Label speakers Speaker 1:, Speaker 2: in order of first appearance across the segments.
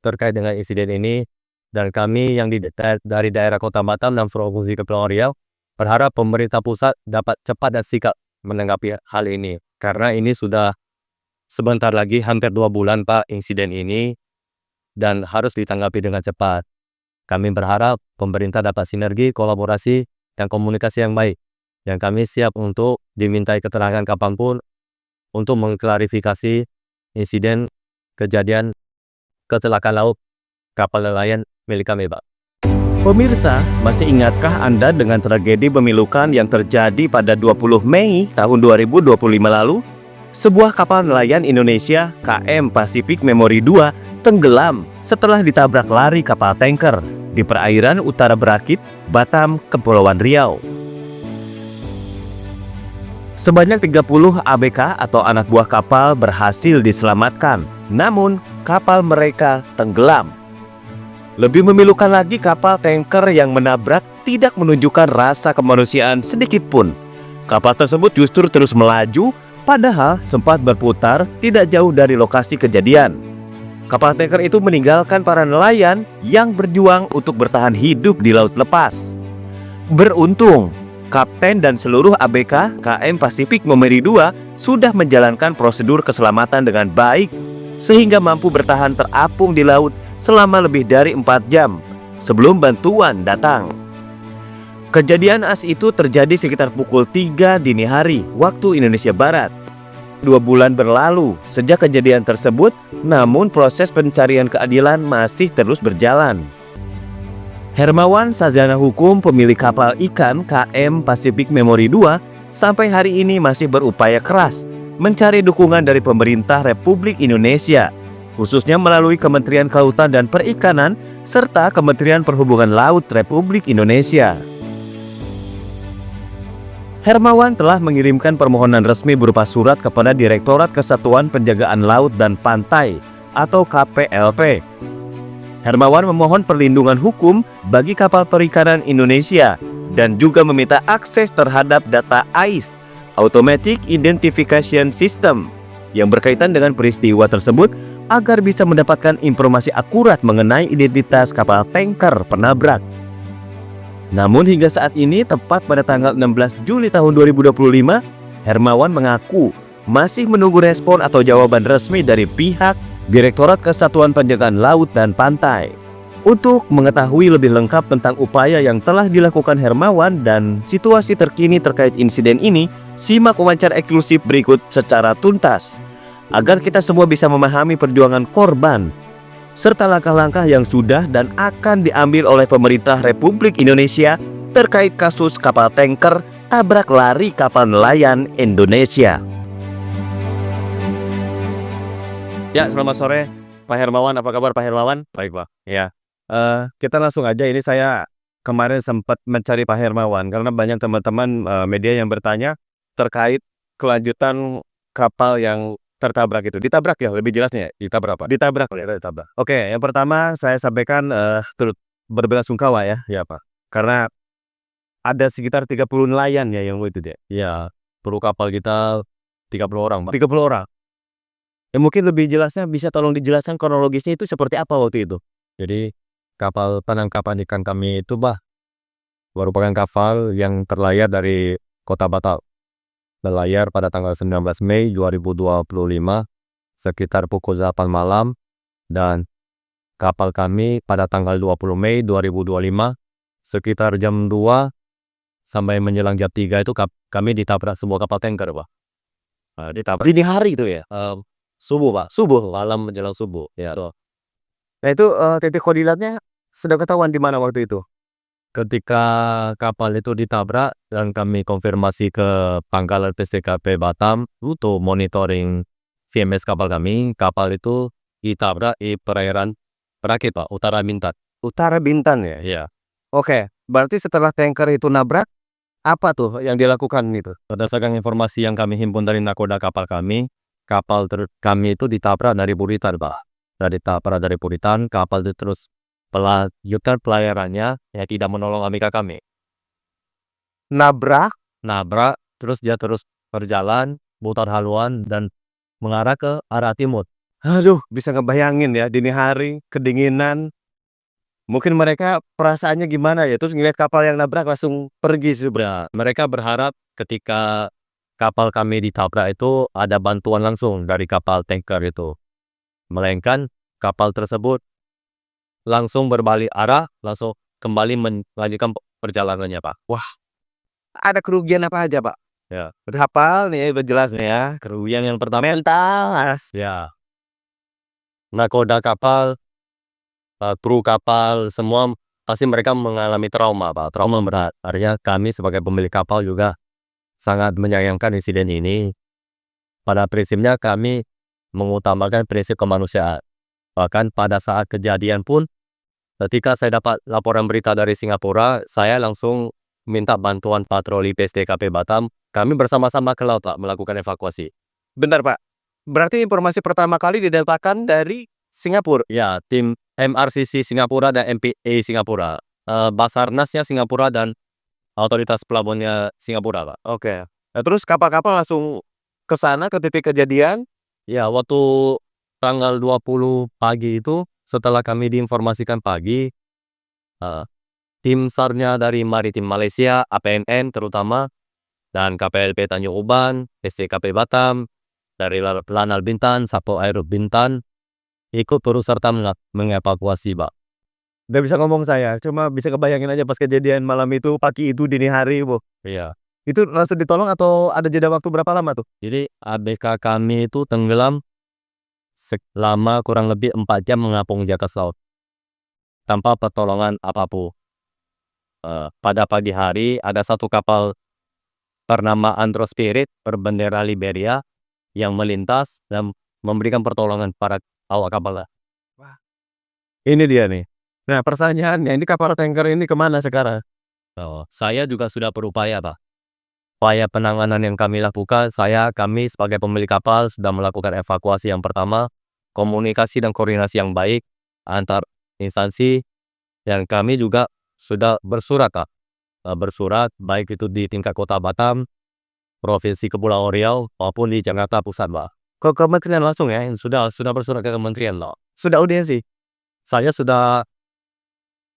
Speaker 1: terkait dengan insiden ini, dan kami yang dari daerah Kota Batam dan Provinsi Kepulauan Riau berharap pemerintah pusat dapat cepat dan sigap menanggapi hal ini. Karena ini sudah sebentar lagi hampir 2 bulan Pak insiden ini, dan harus ditanggapi dengan cepat. Kami berharap pemerintah dapat sinergi, kolaborasi, dan komunikasi yang baik. Dan kami siap untuk dimintai keterangan kapanpun untuk mengklarifikasi insiden kejadian kecelakaan laut kapal nelayan milik kami, Pak.
Speaker 2: Pemirsa, masih ingatkah Anda dengan tragedi memilukan yang terjadi pada 20 Mei tahun 2025 lalu? Sebuah kapal nelayan Indonesia KM Pacific Memory 2 tenggelam setelah ditabrak lari kapal tanker di perairan utara Berakit, Batam, Kepulauan Riau. Sebanyak 30 ABK atau anak buah kapal berhasil diselamatkan, namun kapal mereka tenggelam. Lebih memilukan lagi, kapal tanker yang menabrak tidak menunjukkan rasa kemanusiaan sedikit pun. Kapal tersebut justru terus melaju, padahal sempat berputar tidak jauh dari lokasi kejadian. Kapal tanker itu meninggalkan para nelayan yang berjuang untuk bertahan hidup di laut lepas. Beruntung, Kapten dan seluruh ABK KM Pacific Memory 2 sudah menjalankan prosedur keselamatan dengan baik, sehingga mampu bertahan terapung di laut selama lebih dari 4 jam sebelum bantuan datang. Kejadian as itu terjadi sekitar pukul 3 dini hari waktu Indonesia Barat. 2 bulan berlalu sejak kejadian tersebut, namun proses pencarian keadilan masih terus berjalan. Hermawan, sarjana hukum pemilik kapal ikan KM Pacific Memory 2, sampai hari ini masih berupaya keras mencari dukungan dari pemerintah Republik Indonesia, khususnya melalui Kementerian Kelautan dan Perikanan serta Kementerian Perhubungan Laut Republik Indonesia. Hermawan telah mengirimkan permohonan resmi berupa surat kepada Direktorat Kesatuan Penjagaan Laut dan Pantai atau KPLP. Hermawan memohon perlindungan hukum bagi kapal perikanan Indonesia dan juga meminta akses terhadap data AIS (Automatic Identification System) yang berkaitan dengan peristiwa tersebut agar bisa mendapatkan informasi akurat mengenai identitas kapal tanker penabrak. Namun hingga saat ini, tepat pada tanggal 16 Juli tahun 2025, Hermawan mengaku masih menunggu respon atau jawaban resmi dari pihak Direktorat Kesatuan Penjagaan Laut dan Pantai. Untuk mengetahui lebih lengkap tentang upaya yang telah dilakukan Hermawan dan situasi terkini terkait insiden ini, simak wawancara eksklusif berikut secara tuntas, agar kita semua bisa memahami perjuangan korban serta langkah-langkah yang sudah dan akan diambil oleh pemerintah Republik Indonesia terkait kasus kapal tanker tabrak lari kapal nelayan Indonesia.
Speaker 1: Ya, selamat sore Pak Hermawan. Apa kabar Pak Hermawan?
Speaker 2: Baik, Pak.
Speaker 1: Ya, kita langsung aja. Ini saya kemarin sempat mencari Pak Hermawan karena banyak teman-teman media yang bertanya terkait kelanjutan kapal yang tertabrak itu. Ditabrak ya, lebih jelasnya ya? Ditabrak Pak? Ditabrak. Ditabrak. Oke, yang pertama saya sampaikan turut berbelasungkawa ya Pak. Karena ada sekitar 30 nelayan ya yang itu dia. Ya, kru kapal kita 30 orang Pak. 30 orang. Ya, mungkin lebih jelasnya bisa tolong dijelaskan kronologisnya itu seperti apa waktu itu. Jadi kapal penangkapan ikan kami itu merupakan kapal yang terlayar dari Kota Batam. Berlayar pada tanggal 19 Mei 2025 sekitar pukul 8 malam, dan kapal kami pada tanggal 20 Mei 2025 sekitar jam 2 sampai menjelang jam 3 itu kami ditabrak sebuah kapal tanker Pak. Ditabrak dini hari itu ya. Subuh Pak, subuh, malam menjelang subuh ya. Nah itu titik koordinatnya sudah ketahuan di mana waktu itu? Ketika kapal itu ditabrak dan kami konfirmasi ke Pangkalan PSDKP Batam untuk monitoring VMS kapal kami, kapal itu ditabrak di perairan Berakit Pak, Utara Bintan. Utara Bintan ya? Iya. Oke, berarti setelah tanker itu nabrak, apa tuh yang dilakukan itu? Berdasarkan informasi yang kami himpun dari nakoda kapal kami, kami itu ditabrak dari Buritan Pak. Ditabrak dari Buritan, kapal itu terus melanjutkan pelayarannya, ya tidak menolong ABK kami. Nabrak, terus dia terus berjalan, putar haluan dan mengarah ke arah timur. Aduh, bisa ngebayangin ya, dini hari, kedinginan, mungkin mereka perasaannya gimana ya, terus ngeliat kapal yang nabrak langsung pergi sih, Bro. Mereka berharap ketika kapal kami ditabrak itu ada bantuan langsung dari kapal tanker itu. Melainkan kapal tersebut langsung berbalik arah, langsung kembali melanjutkan perjalanannya, Pak. Wah,
Speaker 2: Ada kerugian apa aja, Pak?
Speaker 1: ya,
Speaker 2: Berhafal nih, udah jelas nih ya.
Speaker 1: kerugian yang pertama,
Speaker 2: Mentas.
Speaker 1: ya, nakoda kapal, kru kapal, semua pasti mereka mengalami trauma, Pak, trauma berat. Artinya kami sebagai pemilik kapal juga sangat menyayangkan insiden ini. Pada prinsipnya kami mengutamakan prinsip kemanusiaan. Bahkan pada saat kejadian pun, ketika saya dapat laporan berita dari Singapura, saya langsung minta bantuan patroli PSDKP Batam. Kami bersama-sama ke laut, Pak, melakukan evakuasi.
Speaker 2: Bentar, Pak. Berarti informasi pertama kali didapatkan dari Singapura.
Speaker 1: Ya, tim MRCC Singapura dan MPA Singapura. Basarnasnya Singapura dan otoritas pelabuhannya Singapura, Pak.
Speaker 2: Oke. Nah, terus kapal-kapal langsung ke sana ke titik kejadian.
Speaker 1: Ya, waktu tanggal 20 pagi itu, setelah kami diinformasikan pagi, eh, tim SAR-nya dari Maritim Malaysia, APNN terutama, dan KPLP Tanjung Uban, STKP Batam, dari Lanal Bintan, Sapo Air Bintan, ikut turut serta mengevakuasi, Pak.
Speaker 2: Udah bisa ngomong saya, cuma bisa kebayangin aja pas kejadian malam itu, pagi itu, dini hari, Bu.
Speaker 1: Iya.
Speaker 2: Itu langsung ditolong atau ada jeda waktu berapa lama tuh?
Speaker 1: Jadi ABK kami itu tenggelam selama kurang lebih 4 jam mengapung di atas laut, tanpa pertolongan apapun. Pada pagi hari ada satu kapal bernama Andros Spirit berbendera Liberia yang melintas dan memberikan pertolongan para awak kapal.
Speaker 2: Wah, ini dia nih. Nah, pertanyaannya, ini kapal tanker ini kemana sekarang?
Speaker 1: Saya juga sudah berupaya, Pak. Upaya penanganan yang kami lakukan, kami sebagai pemilik kapal sudah melakukan evakuasi yang pertama, komunikasi dan koordinasi yang baik antar instansi, dan kami juga sudah bersurat, Kak. Bersurat baik itu di tingkat Kota Batam, Provinsi Kepulauan Riau, maupun di Jakarta Pusat, Pak.
Speaker 2: Ke kementerian langsung ya?
Speaker 1: Sudah bersurat ke kementerian, Pak.
Speaker 2: Sudah audiensi?
Speaker 1: Saya sudah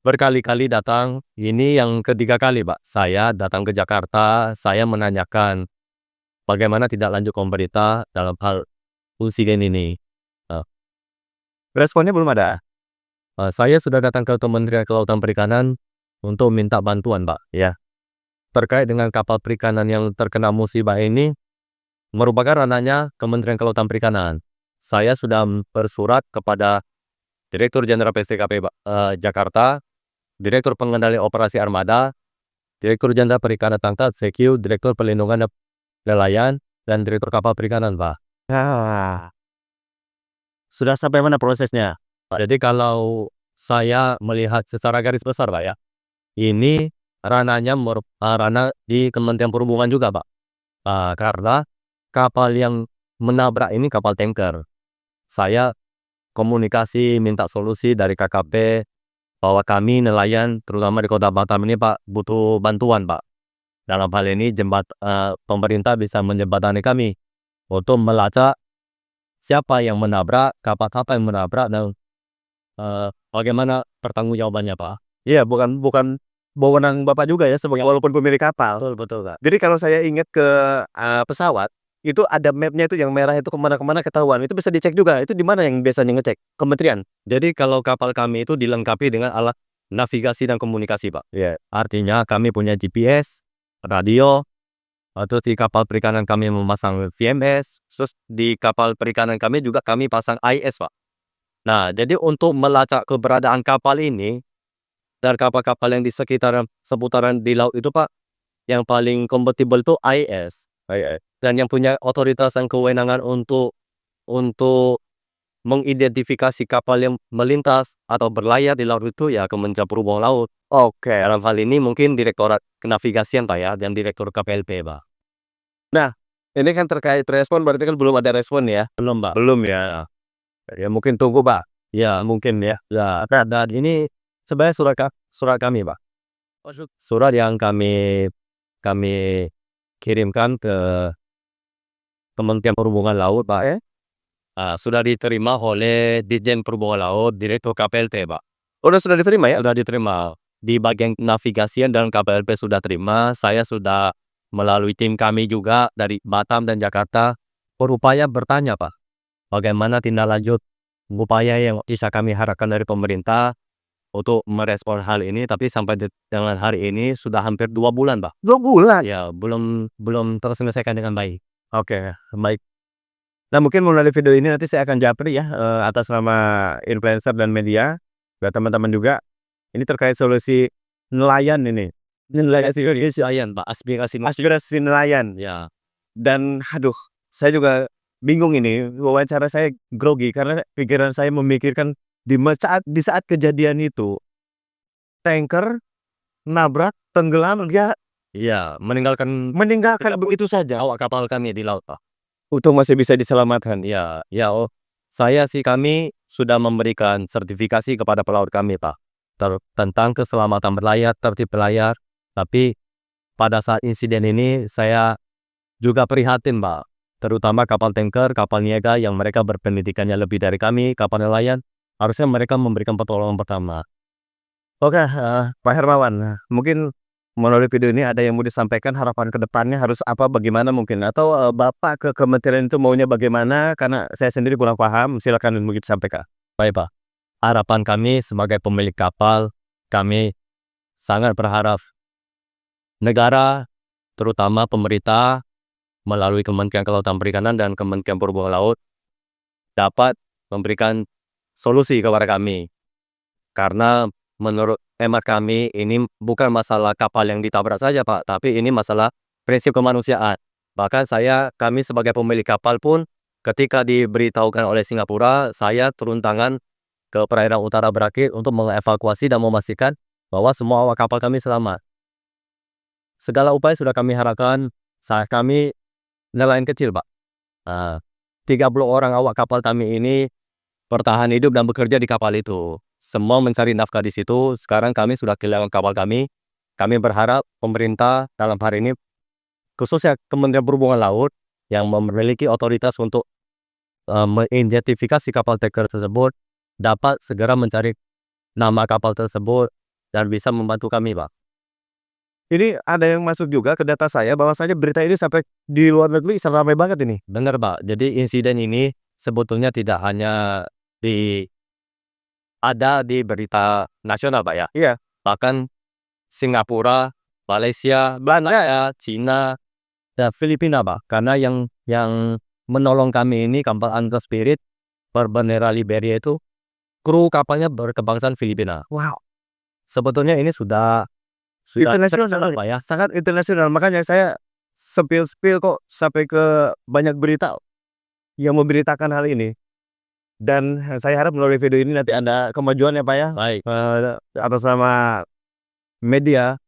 Speaker 1: berkali-kali datang, ini yang ketiga kali, Pak. Saya datang ke Jakarta, saya menanyakan bagaimana tidak lanjut pemerintah dalam hal insiden ini. Eh,
Speaker 2: Responnya belum ada?
Speaker 1: saya sudah datang ke Kementerian Kelautan Perikanan untuk minta bantuan, Pak. Ya, terkait dengan kapal perikanan yang terkena musibah ini, merupakan ranahnya Kementerian Kelautan Perikanan. Saya sudah bersurat kepada Direktur Jenderal PSDKP Jakarta, Direktur Pengendali Operasi Armada, Direktur Jenderal Perikanan Tangkap, CQ, Direktur Perlindungan Nelayan, dan Direktur Kapal Perikanan, Pak.
Speaker 2: Ah, sudah sampai mana prosesnya?
Speaker 1: Jadi kalau saya melihat secara garis besar, Pak, ya, ini ranahnya ranah di Kementerian Perhubungan juga, Pak. Karena kapal yang menabrak ini kapal tanker. Saya komunikasi minta solusi dari KKP bahwa kami nelayan terutama di Kota Batam ini, Pak, butuh bantuan, Pak. Dalam hal ini pemerintah bisa menjembatani kami untuk melacak siapa yang menabrak, kapal-kapal yang menabrak, dan bagaimana pertanggungjawabannya, Pak.
Speaker 2: Iya, bukan wewenang Bapak juga ya sebagai walaupun pemilik kapal.
Speaker 1: Betul betul, Kak.
Speaker 2: Jadi kalau saya ingat ke pesawat, itu ada mapnya itu yang merah itu kemana-kemana ketahuan. Itu bisa dicek juga. Itu di mana yang biasanya ngecek? Kementerian?
Speaker 1: Jadi kalau kapal kami itu dilengkapi dengan alat navigasi dan komunikasi, Pak.
Speaker 2: Iya.
Speaker 1: Artinya kami punya GPS, radio, terus di kapal perikanan kami memasang VMS, terus di kapal perikanan kami juga kami pasang AIS, Pak. Nah, jadi untuk melacak keberadaan kapal ini dan kapal-kapal yang di seputaran di laut itu, Pak, yang paling kompatibel itu AIS. Dan yang punya otoritas dan kewenangan untuk mengidentifikasi kapal yang melintas atau berlayar di laut itu ya Kementerian Perhubungan Laut.
Speaker 2: Oke.
Speaker 1: Dalam hal ini mungkin Direktorat Kenavigasian, Pak, ya, dan Direktur KPLP, Pak.
Speaker 2: Nah, ini kan terkait respon berarti kan belum ada respon ya?
Speaker 1: Belum, Pak.
Speaker 2: Belum ya.
Speaker 1: Ya mungkin tunggu, Pak. Ya mungkin ya. Ya, dan ini sebenarnya surat kami, Pak. Surat yang kami kirimkan ke Kementerian Perhubungan Laut, Pak,
Speaker 2: sudah diterima oleh Ditjen Perhubungan Laut, Direktur KPLT, Pak.
Speaker 1: Udah sudah diterima ya?
Speaker 2: Sudah diterima. Di bagian navigasian dan KPLP sudah terima, saya sudah melalui tim kami juga dari Batam dan Jakarta berupaya bertanya, Pak, bagaimana tindak lanjut upaya yang bisa kami harapkan dari pemerintah untuk merespon hal ini, tapi sampai dengan hari ini sudah hampir 2 bulan, Pak.
Speaker 1: 2 bulan?
Speaker 2: Ya, belum terselesaikan dengan baik.
Speaker 1: Oke, baik. Nah, mungkin melalui video ini nanti saya akan japri ya, atas nama influencer dan media, buat teman-teman juga, ini terkait solusi nelayan ini. Nelayan
Speaker 2: Aspirasi Pak,
Speaker 1: aspirasi nelayan.
Speaker 2: ya.
Speaker 1: Dan aduh, saya juga bingung ini, wawancara saya grogi karena pikiran saya memikirkan di saat kejadian itu, tanker nabrak, tenggelam, dia
Speaker 2: Iya, meninggalkan
Speaker 1: meninggalkan begitu saja.
Speaker 2: awak kapal kami di laut, Pak.
Speaker 1: Untung masih bisa diselamatkan.
Speaker 2: Kami sudah memberikan sertifikasi kepada pelaut kami, Pak, tentang keselamatan berlayar, tertib berlayar. Tapi pada saat insiden ini saya juga prihatin, Pak, terutama kapal tanker, kapal niaga yang mereka berpendidikannya lebih dari kami, kapal nelayan, harusnya mereka memberikan pertolongan pertama. Oke, Pak Hermawan, mungkin melalui video ini ada yang mau disampaikan, harapan ke depannya harus apa, bagaimana mungkin? Atau, Bapak ke kementerian itu maunya bagaimana? Karena saya sendiri kurang paham, silakan mungkin disampaikan. Baik, Pak. Harapan kami sebagai pemilik kapal, kami sangat berharap negara, terutama pemerintah, melalui Kementerian Kelautan Perikanan dan Kementerian Perhubungan Laut, dapat memberikan solusi kepada kami. Karena menurut hemat kami, ini bukan masalah kapal yang ditabrak saja, Pak, tapi ini masalah prinsip kemanusiaan. Bahkan kami sebagai pemilik kapal pun, ketika diberitahukan oleh Singapura, saya turun tangan ke perairan utara Berakit untuk mengevakuasi dan memastikan bahwa semua awak kapal kami selamat. Segala upaya sudah kami harapkan. Saat kami nelayan kecil, Pak. 30 orang awak kapal kami ini bertahan hidup dan bekerja di kapal itu. Semua mencari nafkah di situ. Sekarang kami sudah kehilangan kapal kami. Kami berharap pemerintah dalam hari ini, khususnya Kementerian Perhubungan Laut, yang memiliki otoritas untuk mengidentifikasi kapal tanker tersebut, dapat segera mencari nama kapal tersebut dan bisa membantu kami, Pak.
Speaker 1: Ini ada yang masuk juga ke data saya, bahwasanya berita ini sampai di luar negeri ramai banget ini.
Speaker 2: Benar, Pak. Jadi insiden ini sebetulnya tidak hanya ada di berita nasional, Pak, ya.
Speaker 1: Iya.
Speaker 2: Bahkan Singapura, Malaysia, Belanda, Cina, dan Filipina, Pak. Karena yang menolong kami ini kapal Anchor Spirit berbendera Liberia itu kru kapalnya berkebangsaan Filipina.
Speaker 1: Wow,
Speaker 2: Sebetulnya ini sudah
Speaker 1: internasional,
Speaker 2: Pak, ya.
Speaker 1: sangat internasional. Makanya saya spill kok sampai ke banyak berita yang memberitakan hal ini. Dan saya harap melalui video ini nanti ada kemajuan ya, Pak, ya.
Speaker 2: Baik.
Speaker 1: Atas nama media,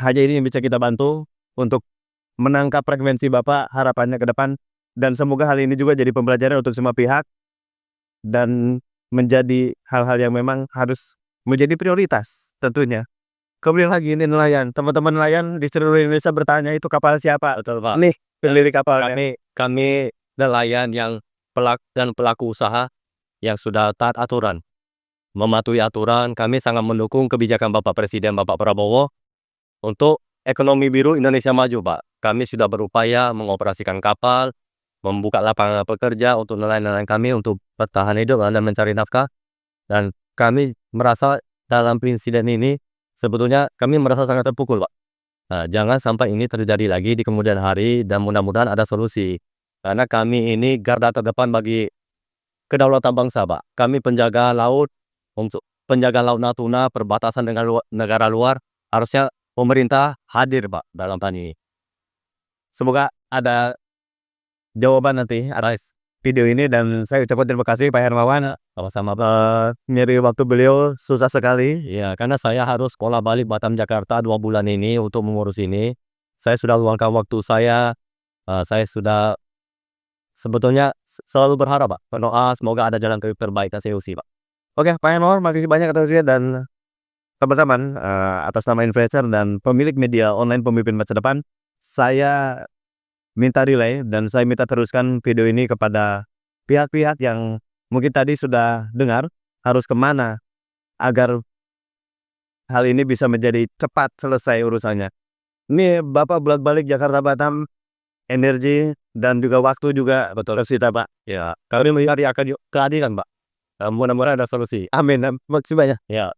Speaker 1: hanya ini yang bisa kita bantu untuk menangkap frekuensi Bapak, harapannya ke depan. Dan semoga hal ini juga jadi pembelajaran untuk semua pihak dan menjadi hal-hal yang memang harus menjadi prioritas tentunya. Kemudian lagi ini nelayan, teman-teman nelayan di seluruh Indonesia bertanya itu kapal siapa?
Speaker 2: Betul, Pak.
Speaker 1: Nih, pemilik kapalnya.
Speaker 2: Kami nelayan yang pelaku usaha yang sudah taat aturan, mematuhi aturan. Kami sangat mendukung kebijakan Bapak Presiden Bapak Prabowo untuk ekonomi biru Indonesia maju, Pak. Kami sudah berupaya mengoperasikan kapal, membuka lapangan pekerja untuk nelayan-nelayan kami untuk bertahan hidup dan mencari nafkah. Dan kami merasa dalam insiden ini sebetulnya kami merasa sangat terpukul, Pak. Jangan sampai ini terjadi lagi di kemudian hari dan mudah-mudahan ada solusi. Karena kami ini garda terdepan bagi kedaulatan bangsa, Pak. Kami penjaga laut, untuk penjaga laut Natuna, perbatasan dengan negara luar, harusnya pemerintah hadir, Pak, dalam hal ini.
Speaker 1: Semoga ada jawaban nanti atas video ini, dan saya ucapkan terima kasih Pak Hermawan.
Speaker 2: Sama-sama,
Speaker 1: Nyari waktu beliau susah sekali.
Speaker 2: ya, karena saya harus sekolah balik Batam Jakarta 2 bulan ini untuk mengurus ini. Saya sudah luangkan waktu saya sudah sebetulnya selalu berharap, Pak, berdoa semoga ada jalan terbaik dan solusi, Pak.
Speaker 1: Oke, Pak Hermawan, makasih banyak atas waktunya. Dan teman-teman, atas nama influencer dan pemilik media online Pemimpin Masa Depan, saya minta relay dan saya minta teruskan video ini kepada pihak-pihak yang mungkin tadi sudah dengar harus kemana agar hal ini bisa menjadi cepat selesai urusannya. Ini Bapak bolak-balik Jakarta Batam, energi dan juga waktu juga betul kita Pak. Ya, kami mencari akan keadilan Pak. Mudah-mudahan ada solusi. Amin. Makasih banyak. Ya.